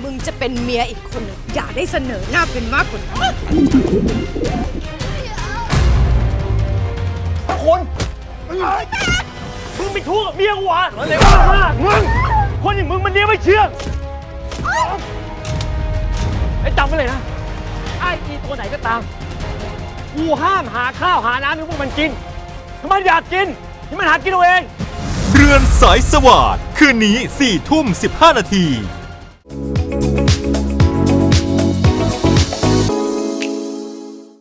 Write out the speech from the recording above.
มึงจะเป็นเมียอีกคนหนึ่งอย่าได้เสนอหน้าเป็นมากกว่านั้น คนมึงไปทู่กับเมียกูวะอะไรวะมึงคนอย่างมึงมันเลี้ยงไม่เชื่องไอ้จำไว้เลยนะไอ้อีตัวไหนก็ตามกูห้ามหาข้าวหาน้ำให้พวกมันกินถ้ามันอยากกินให้มันหากินเอาเอง เรือนสายสวัสดิ์คืนนี้ 4 ทุ่ม 15 นาที